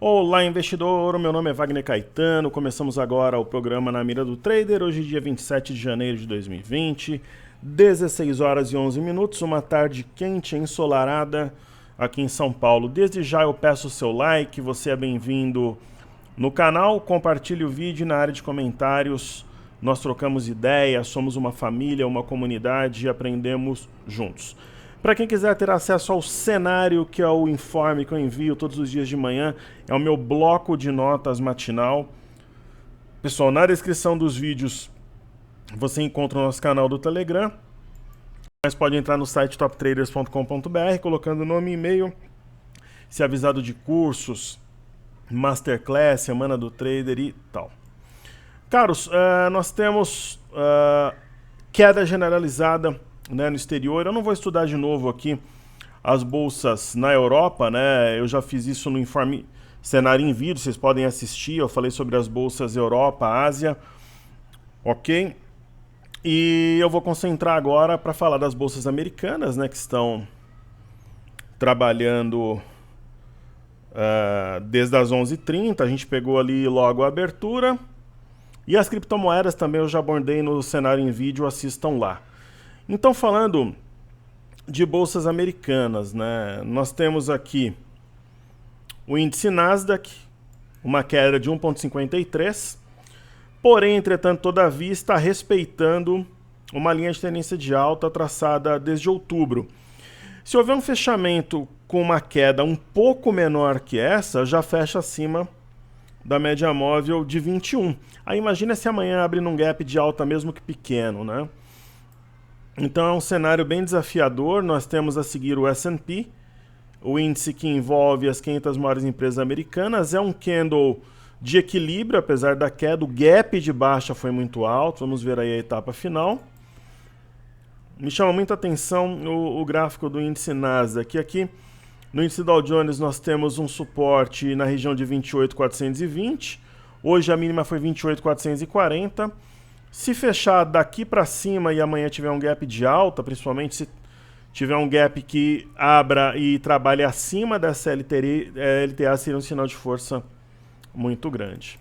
Olá, investidor! Meu nome é Wagner Caetano. Começamos agora o programa Na Mira do Trader. Hoje, dia 27 de janeiro de 2020, 16 horas e 11 minutos, uma tarde quente e ensolarada aqui em São Paulo. Desde já eu peço o seu like, você é bem-vindo no canal, compartilhe o vídeo na área de comentários. Nós trocamos ideias, somos uma família, uma comunidade e aprendemos juntos. Para quem quiser ter acesso ao cenário, que é o informe que eu envio todos os dias de manhã, é o meu bloco de notas matinal. Pessoal, na descrição dos vídeos você encontra o nosso canal do Telegram, mas pode entrar no site toptraders.com.br, colocando nome e e-mail, ser avisado de cursos, Masterclass, Semana do Trader e tal. Caros, nós temos queda generalizada, né, no exterior. Eu não vou estudar de novo aqui as bolsas na Europa, né? Eu já fiz isso no informe cenário em vídeo, vocês podem assistir. Eu falei sobre as bolsas Europa, Ásia, ok? E eu vou concentrar agora para falar das bolsas americanas, né, que estão trabalhando desde as 11h30. A gente pegou ali logo a abertura. E as criptomoedas também eu já abordei no cenário em vídeo, assistam lá. Então, falando de bolsas americanas, né, nós temos aqui o índice Nasdaq, uma queda de 1,53, porém, entretanto, todavia, está respeitando uma linha de tendência de alta traçada desde outubro. Se houver um fechamento com uma queda um pouco menor que essa, já fecha acima da média móvel de 21. Aí imagina se amanhã abre num gap de alta mesmo que pequeno, né? Então é um cenário bem desafiador. Nós temos a seguir o S&P, o índice que envolve as 500 maiores empresas americanas. É um candle de equilíbrio, apesar da queda. O gap de baixa foi muito alto. Vamos ver aí a etapa final. Me chama muita atenção o gráfico do índice Nasdaq. Aqui no índice Dow Jones nós temos um suporte na região de 28.420. Hoje a mínima foi 28.440. Se fechar daqui para cima e amanhã tiver um gap de alta, principalmente se tiver um gap que abra e trabalhe acima dessa LTA, seria um sinal de força muito grande.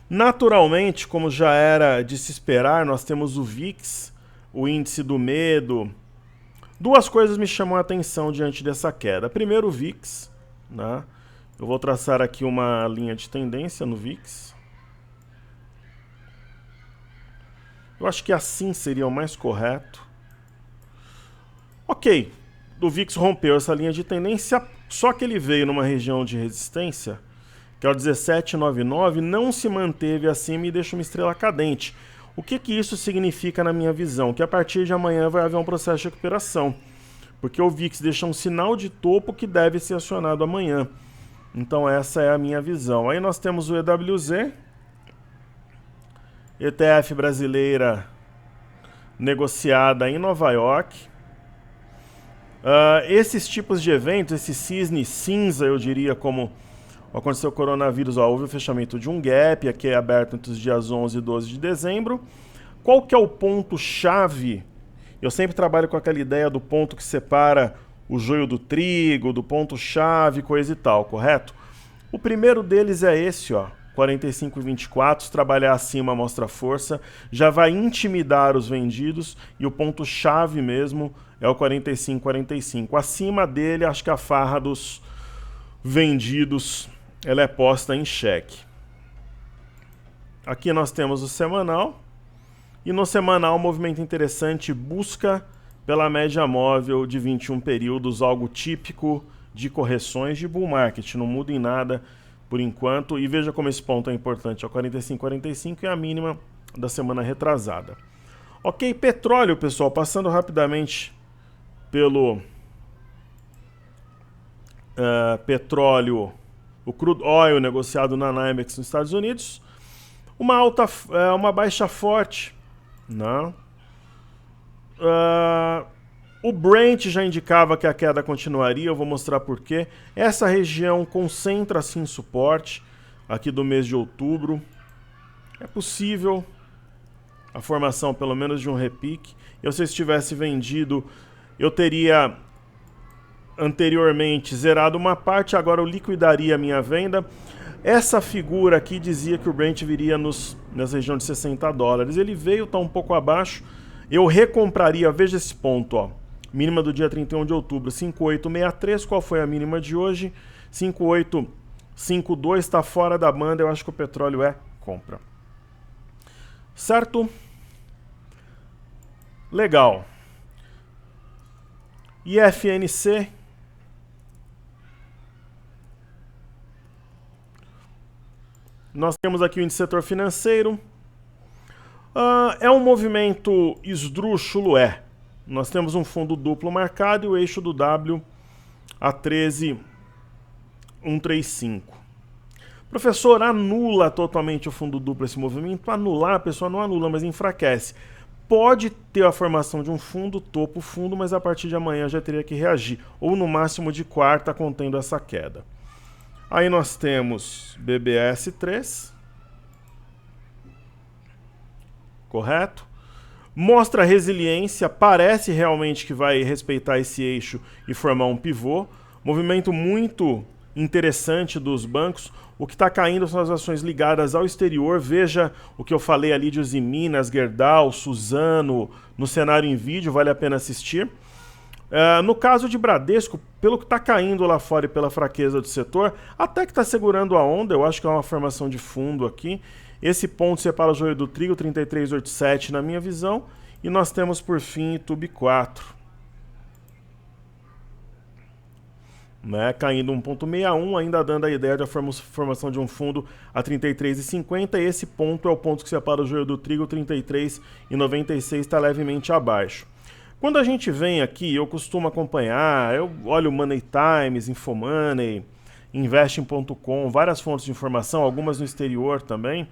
Naturalmente, como já era de se esperar, nós temos o VIX, o índice do medo. Duas coisas me chamam a atenção diante dessa queda. Primeiro, o VIX, né? Eu vou traçar aqui uma linha de tendência no VIX. Eu acho que assim seria o mais correto. Ok, o VIX rompeu essa linha de tendência, só que ele veio numa região de resistência, que é o 17,99, não se manteve acima e deixa uma estrela cadente. O que isso significa na minha visão? Que a partir de amanhã vai haver um processo de recuperação, porque o VIX deixa um sinal de topo que deve ser acionado amanhã. Então essa é a minha visão. Aí nós temos o EWZ, ETF brasileira negociada em Nova York. Esses tipos de eventos, esse cisne cinza, eu diria, como aconteceu o coronavírus, houve o fechamento de um gap, aqui é aberto entre os dias 11 e 12 de dezembro. Qual que é o ponto-chave? Eu sempre trabalho com aquela ideia do ponto que separa o joio do trigo, do ponto-chave, coisa e tal, correto? O primeiro deles é esse, ó. 45,24, se trabalhar acima mostra força, já vai intimidar os vendidos e o ponto-chave mesmo é o 45,45. Acima dele, acho que a farra dos vendidos ela é posta em xeque. Aqui nós temos o semanal e no semanal um movimento interessante, busca pela média móvel de 21 períodos, algo típico de correções de bull market, não muda em nada por enquanto, e veja como esse ponto é importante, o 45,45 é a mínima da semana retrasada. Ok, petróleo, pessoal, passando rapidamente pelo petróleo, o crude oil negociado na NYMEX nos Estados Unidos, uma baixa forte, né? O Brent já indicava que a queda continuaria, eu vou mostrar por quê. Essa região concentra sim suporte aqui do mês de outubro. É possível a formação pelo menos de um repique. Se eu tivesse vendido, eu teria anteriormente zerado uma parte, agora eu liquidaria a minha venda. Essa figura aqui dizia que o Brent viria nessa região de 60 dólares. Ele veio, está um pouco abaixo. Eu recompraria, veja esse ponto, ó. Mínima do dia 31 de outubro, 5.863. Qual foi a mínima de hoje? 5.852, está fora da banda. Eu acho que o petróleo é compra. Certo? Legal. IFNC. Nós temos aqui o índice setor financeiro. É um movimento esdrúxulo, Nós temos um fundo duplo marcado e o eixo do W a 13,135. Professor, anula totalmente o fundo duplo esse movimento? Anular, a pessoa não anula, mas enfraquece. Pode ter a formação de um fundo, topo fundo, mas a partir de amanhã já teria que reagir. Ou no máximo de quarta, contendo essa queda. Aí nós temos BBS3. Correto? Mostra resiliência, parece realmente que vai respeitar esse eixo e formar um pivô. Movimento muito interessante dos bancos. O que está caindo são as ações ligadas ao exterior. Veja o que eu falei ali de Usiminas, Gerdau, Suzano, no cenário em vídeo, vale a pena assistir. No caso de Bradesco, pelo que está caindo lá fora e pela fraqueza do setor, até que está segurando a onda, eu acho que é uma formação de fundo aqui. Esse ponto separa o joio do trigo, 33,87 na minha visão. E nós temos por fim Itube 4. Caindo 1,61, ainda dando a ideia da formação de um fundo a 33,50. E esse ponto é o ponto que separa o joio do trigo, 33,96, está levemente abaixo. Quando a gente vem aqui, eu costumo acompanhar, eu olho Money Times, Infomoney, Investing.com, várias fontes de informação, algumas no exterior também.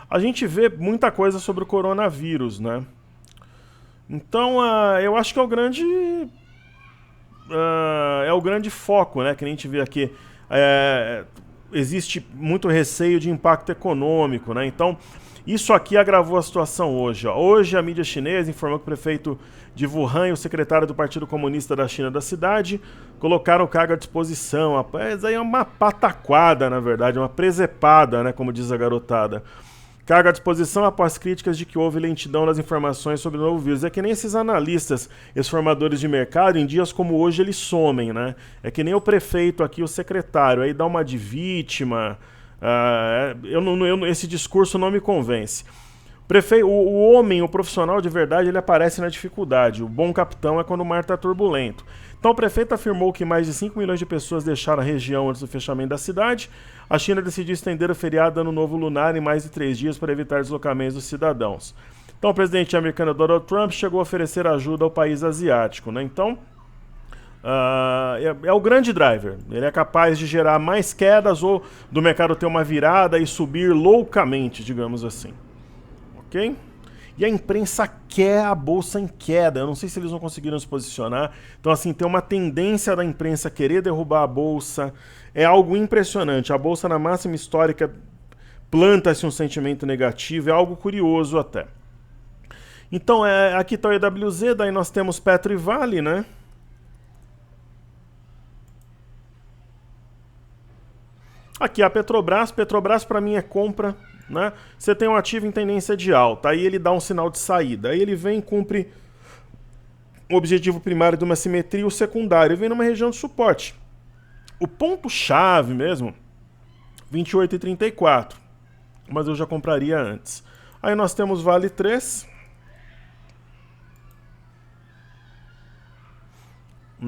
A gente vê muita coisa sobre o coronavírus, né? Então, eu acho que é o grande foco, né? Que a gente vê aqui. Existe muito receio de impacto econômico, né? Então, isso aqui agravou a situação hoje. Hoje, a mídia chinesa informou que o prefeito de Wuhan e o secretário do Partido Comunista da China da cidade colocaram o cargo à disposição. Isso aí é uma pataquada, na verdade, uma presepada, né, como diz a garotada. Cargo à disposição após críticas de que houve lentidão nas informações sobre o novo vírus. É que nem esses analistas, esses formadores de mercado, em dias como hoje eles somem, né? É que nem o prefeito aqui, o secretário, aí dá uma de vítima. Esse discurso não me convence. O homem, o profissional de verdade, ele aparece na dificuldade. O bom capitão é quando o mar está turbulento. Então o prefeito afirmou que mais de 5 milhões de pessoas deixaram a região antes do fechamento da cidade. A China decidiu estender o feriado Ano Novo Lunar em mais de 3 dias para evitar deslocamentos dos cidadãos. Então o presidente americano Donald Trump chegou a oferecer ajuda ao país asiático, né? Então é o grande driver. Ele é capaz de gerar mais quedas ou do mercado ter uma virada e subir loucamente, digamos assim. Ok? E a imprensa quer a bolsa em queda. Eu não sei se eles não conseguiram se posicionar. Então, assim, tem uma tendência da imprensa querer derrubar a bolsa. É algo impressionante. A bolsa na máxima histórica planta-se um sentimento negativo. É algo curioso até. Então, aqui está o EWZ. Daí nós temos Petro e Vale, né? Aqui a Petrobras. Petrobras para mim é compra. Né? Você tem um ativo em tendência de alta, aí ele dá um sinal de saída, aí ele vem e cumpre o objetivo primário de uma simetria, o secundário, vem numa região de suporte. O ponto-chave mesmo, 28,34, mas eu já compraria antes. Aí nós temos Vale 3,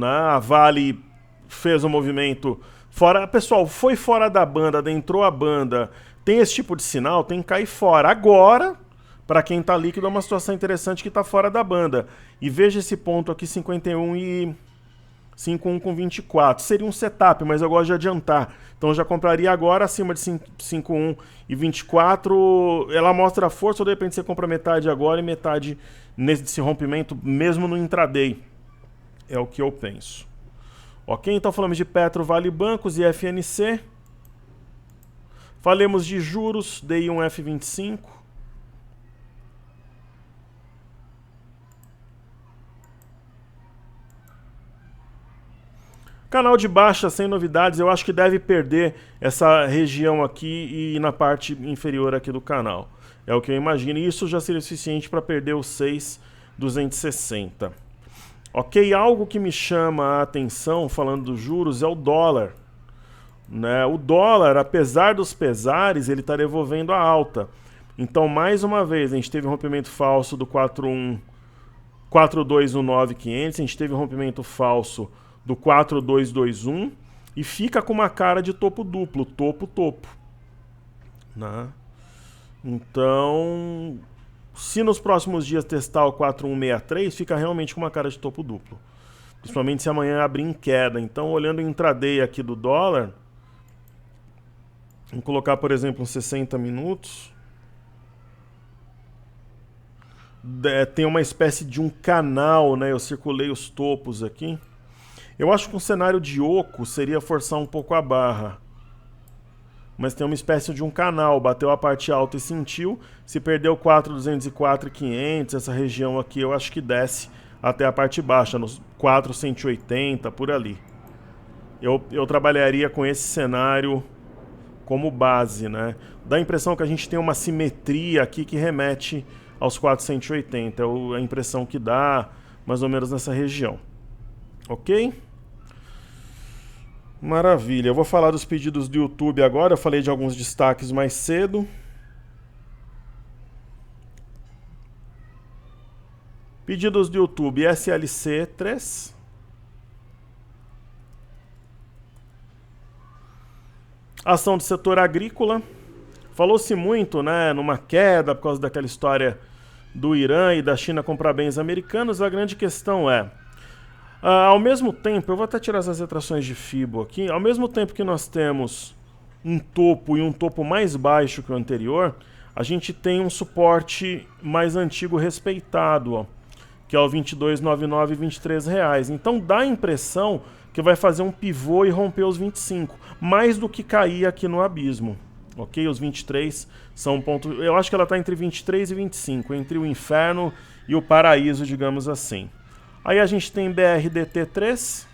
a Vale fez um movimento fora, pessoal, foi fora da banda, adentrou a banda. Tem esse tipo de sinal, tem que cair fora. Agora, para quem está líquido, é uma situação interessante que está fora da banda. E veja esse ponto aqui, 51 e 51 com 24. Seria um setup, mas eu gosto de adiantar. Então eu já compraria agora acima de 51 e 24. Ela mostra a força, ou de repente você compra metade agora e metade nesse rompimento, mesmo no intraday. É o que eu penso. Ok, então falamos de Petro, Vale, Bancos e FNC. Falemos de juros, DI1F25. Canal de baixa sem novidades, eu acho que deve perder essa região aqui e na parte inferior aqui do canal. É o que eu imagino, e isso já seria suficiente para perder os 6,260. Ok, algo que me chama a atenção, falando dos juros, é o dólar. Né? O dólar, apesar dos pesares, ele está devolvendo a alta. Então, mais uma vez, a gente teve um rompimento falso do 4219,500, a gente teve um rompimento falso do 4221 e fica com uma cara de topo duplo, topo. Né? Então, se nos próximos dias testar o 4163, fica realmente com uma cara de topo duplo. Principalmente se amanhã abrir em queda. Então, olhando o intraday aqui do dólar, vamos colocar, por exemplo, uns 60 minutos. Tem uma espécie de um canal, né? Eu circulei os topos aqui. Eu acho que um cenário de oco seria forçar um pouco a barra. Mas tem uma espécie de um canal, bateu a parte alta e sentiu. Se perdeu 4.204.500, essa região aqui eu acho que desce até a parte baixa, nos 4.180, por ali. Eu trabalharia com esse cenário como base, né? Dá a impressão que a gente tem uma simetria aqui que remete aos 480, é a impressão que dá mais ou menos nessa região. Ok? Maravilha, eu vou falar dos pedidos do YouTube agora, eu falei de alguns destaques mais cedo. Pedidos do YouTube, SLC 3. Ação do setor agrícola. Falou-se muito, né, numa queda por causa daquela história do Irã e da China comprar bens americanos. A grande questão é, ao mesmo tempo, eu vou até tirar essas retrações de FIBO aqui, ao mesmo tempo que nós temos um topo e um topo mais baixo que o anterior, a gente tem um suporte mais antigo respeitado, ó, que é o 22,99 e 23 reais. Então dá a impressão que vai fazer um pivô e romper os 25, mais do que cair aqui no abismo. Ok? Os 23 são um ponto... Eu acho que ela está entre 23 e 25, entre o inferno e o paraíso, digamos assim. Aí a gente tem BRDT3.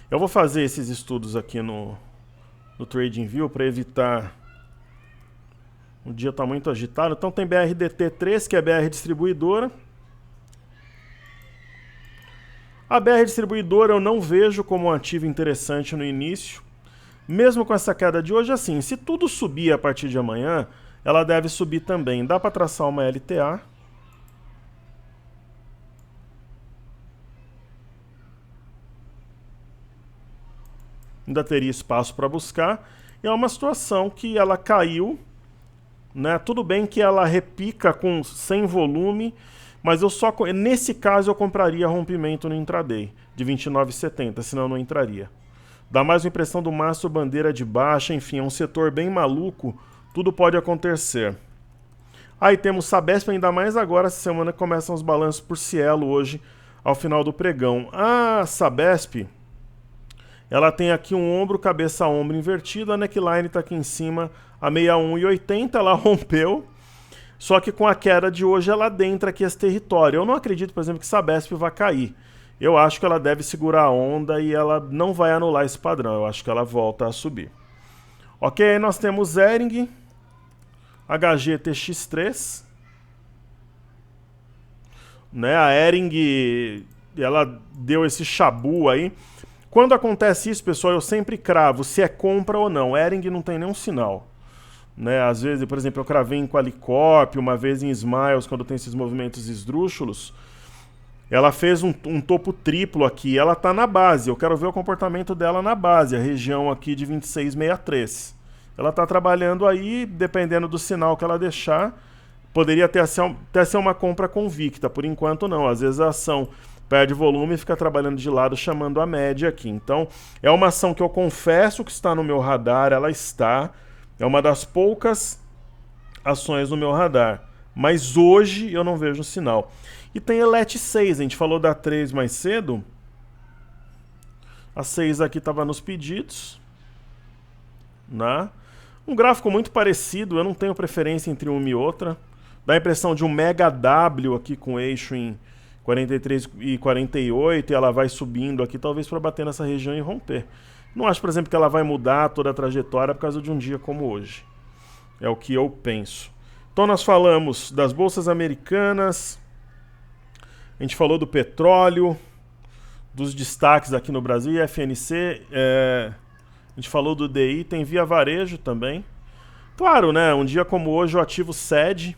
Eu vou fazer esses estudos aqui no TradingView para evitar... O dia está muito agitado. Então tem BRDT3, que é BR Distribuidora. A BR Distribuidora eu não vejo como um ativo interessante no início. Mesmo com essa queda de hoje, assim, se tudo subir a partir de amanhã, ela deve subir também. Dá para traçar uma LTA. Ainda teria espaço para buscar. E é uma situação que ela caiu, né? Tudo bem que ela repica sem volume, mas nesse caso eu compraria rompimento no intraday de 29,70, senão não entraria. Dá mais uma impressão do mastro bandeira de baixa, enfim, é um setor bem maluco, tudo pode acontecer. Aí temos Sabesp, ainda mais agora, essa semana que começam os balanços por Cielo hoje, ao final do pregão. A Sabesp, ela tem aqui um ombro, cabeça a ombro invertido, a neckline está aqui em cima a 61,80, ela rompeu, só que com a queda de hoje ela adentra aqui esse território. Eu não acredito, por exemplo, que Sabesp vai cair. Eu acho que ela deve segurar a onda e ela não vai anular esse padrão. Eu acho que ela volta a subir. Ok, aí nós temos Hering, HGTX3. Né, a Hering, ela deu esse chabu aí. Quando acontece isso, pessoal, eu sempre cravo se é compra ou não. Hering não tem nenhum sinal. Né, às vezes, por exemplo, eu cravei em Qualicorp, uma vez em Smiles, quando tem esses movimentos esdrúxulos. Ela fez um topo triplo aqui, ela está na base. Eu quero ver o comportamento dela na base, a região aqui de 26,63. Ela está trabalhando aí, dependendo do sinal que ela deixar, poderia até ser uma compra convicta. Por enquanto não, às vezes a ação perde volume e fica trabalhando de lado, chamando a média aqui. Então, é uma ação que eu confesso que está no meu radar, ela está. É uma das poucas ações no meu radar. Mas hoje eu não vejo sinal. E tem Elet 6, a gente falou da 3 mais cedo. A 6 aqui estava nos pedidos. Né? Um gráfico muito parecido, eu não tenho preferência entre uma e outra. Dá a impressão de um mega W aqui com eixo em 43 e 48 e ela vai subindo aqui, talvez para bater nessa região e romper. Não acho, por exemplo, que ela vai mudar toda a trajetória por causa de um dia como hoje. É o que eu penso. Então nós falamos das bolsas americanas, a gente falou do petróleo, dos destaques aqui no Brasil, e FNC, a gente falou do DI, tem Via Varejo também. Claro, né, um dia como hoje o ativo cede.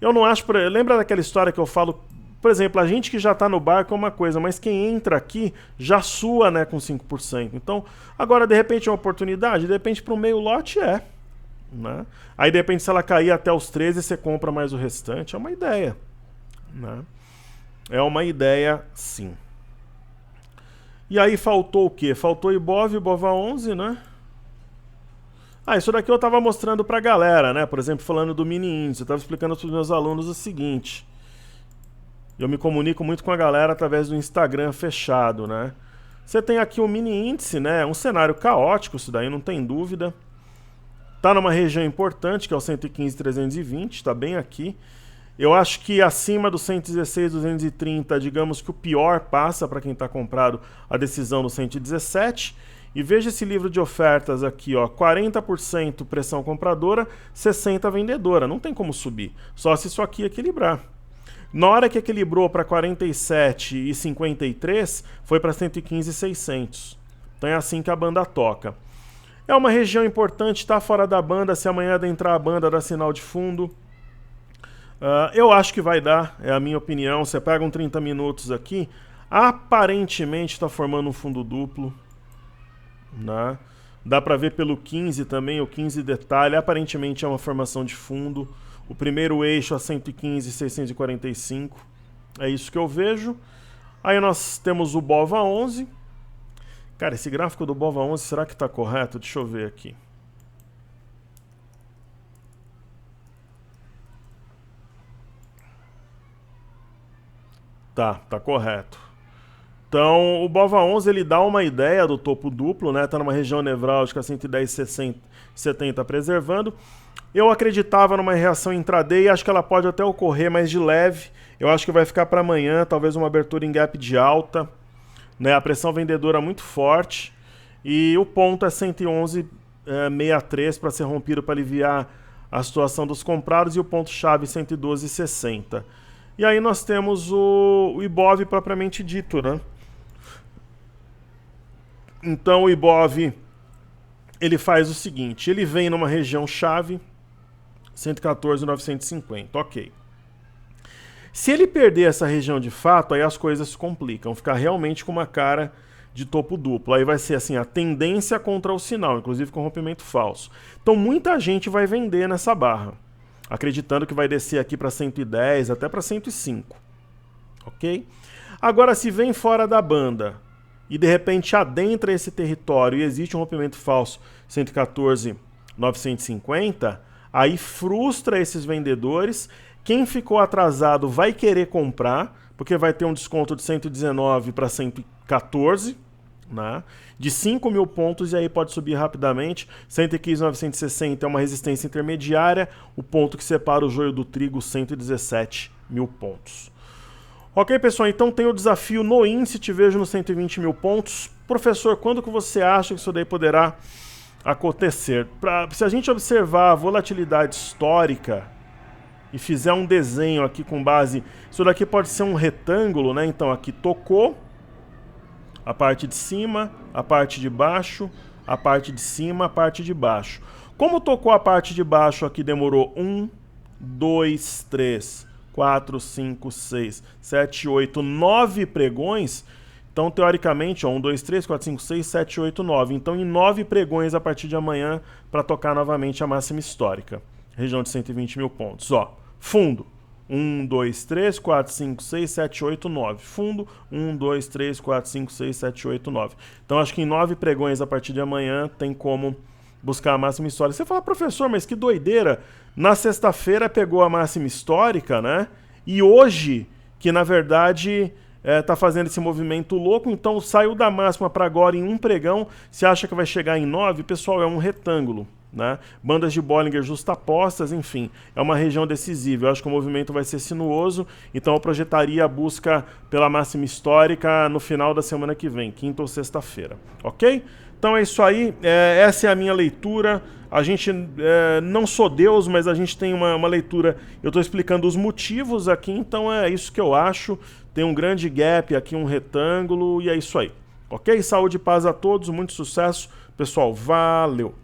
Eu não acho... Lembra daquela história que eu falo? Por exemplo, a gente que já está no barco é uma coisa, mas quem entra aqui já sua, né, com 5%. Então, agora, de repente, é uma oportunidade? De repente, para o meio lote, né? Aí, de repente, se ela cair até os 13, você compra mais o restante. É uma ideia, né? É uma ideia, sim. E aí, faltou o quê? Faltou Ibov, Ibova 11, né? Isso daqui eu estava mostrando para a galera, né? Por exemplo, falando do mini índice. Eu estava explicando para os meus alunos o seguinte. Eu me comunico muito com a galera através do Instagram fechado, né? Você tem aqui o mini índice, né? Um cenário caótico, isso daí não tem dúvida. Tá numa região importante, que é o 115,320, está bem aqui. Eu acho que acima do 116,230, digamos que o pior passa para quem está comprado a decisão no 117. E veja esse livro de ofertas aqui, ó, 40% pressão compradora, 60% vendedora. Não tem como subir, só se isso aqui equilibrar. Na hora que equilibrou para 47,53, foi para 115,600. Então é assim que a banda toca. É uma região importante, está fora da banda. Se amanhã adentrar a banda, dá sinal de fundo. Eu acho que vai dar, é a minha opinião. Você pega um 30 minutos aqui, aparentemente está formando um fundo duplo, né? Dá para ver pelo 15 também, o 15 detalhe, aparentemente é uma formação de fundo. O primeiro eixo a 115,645, é isso que eu vejo. Aí nós temos o BOVA 11. Cara, esse gráfico do BOVA 11, será que está correto? Deixa eu ver aqui. Tá correto. Então, o BOVA 11 ele dá uma ideia do topo duplo, né? Tá numa região nevrálgica 110,70 preservando. Eu acreditava numa reação intraday, acho que ela pode até ocorrer, mas de leve. Eu acho que vai ficar para amanhã, talvez uma abertura em gap de alta, né? A pressão vendedora muito forte. E o ponto é 111,63 para ser rompido para aliviar a situação dos comprados, e o ponto-chave 112,60. E aí nós temos o Ibov propriamente dito, né? Então o Ibov, ele faz o seguinte, ele vem numa região chave, 114,950, ok. Se ele perder essa região de fato, aí as coisas se complicam, ficar realmente com uma cara de topo duplo. Aí vai ser assim, a tendência contra o sinal, inclusive com rompimento falso. Então muita gente vai vender nessa barra, acreditando que vai descer aqui para 110, até para 105, ok? Agora, se vem fora da banda e de repente adentra esse território e existe um rompimento falso 114,950, aí frustra esses vendedores. Quem ficou atrasado vai querer comprar, porque vai ter um desconto de 119 para 114, né? De 5 mil pontos, e aí pode subir rapidamente. 115,960 é uma resistência intermediária, o ponto que separa o joio do trigo, 117 mil pontos. Ok, pessoal, então tem o desafio no índice, te vejo nos 120 mil pontos. Professor, quando que você acha que isso daí poderá acontecer? Se a gente observar a volatilidade histórica e fizer um desenho aqui com base... Isso daqui pode ser um retângulo, né? Então aqui tocou a parte de cima, a parte de baixo, a parte de cima, a parte de baixo. Como tocou a parte de baixo aqui, demorou 1, 2, 3, 4, 5, 6, 7, 8, 9 pregões. Então, teoricamente, ó, 1, 2, 3, 4, 5, 6, 7, 8, 9. Então, em 9 pregões a partir de amanhã para tocar novamente a máxima histórica. Região de 120 mil pontos. Ó, fundo. 1, 2, 3, 4, 5, 6, 7, 8, 9. Fundo, 1, 2, 3, 4, 5, 6, 7, 8, 9. Então, acho que em 9 pregões a partir de amanhã tem como buscar a máxima histórica. Você fala, professor, mas que doideira. Na sexta-feira pegou a máxima histórica, né? E hoje, que na verdade tá fazendo esse movimento louco, então saiu da máxima para agora em um pregão. Você acha que vai chegar em 9? Pessoal, é um retângulo. né? Bandas de Bollinger justapostas, enfim, é uma região decisiva. Eu acho que o movimento vai ser sinuoso, então eu projetaria a busca pela máxima histórica no final da semana que vem, quinta ou sexta-feira, ok? Então é isso aí, essa é a minha leitura. A gente não sou Deus, mas a gente tem uma leitura, eu estou explicando os motivos aqui, então é isso que eu acho. Tem um grande gap aqui, um retângulo, e é isso aí, ok? Saúde e paz a todos, muito sucesso, pessoal, valeu!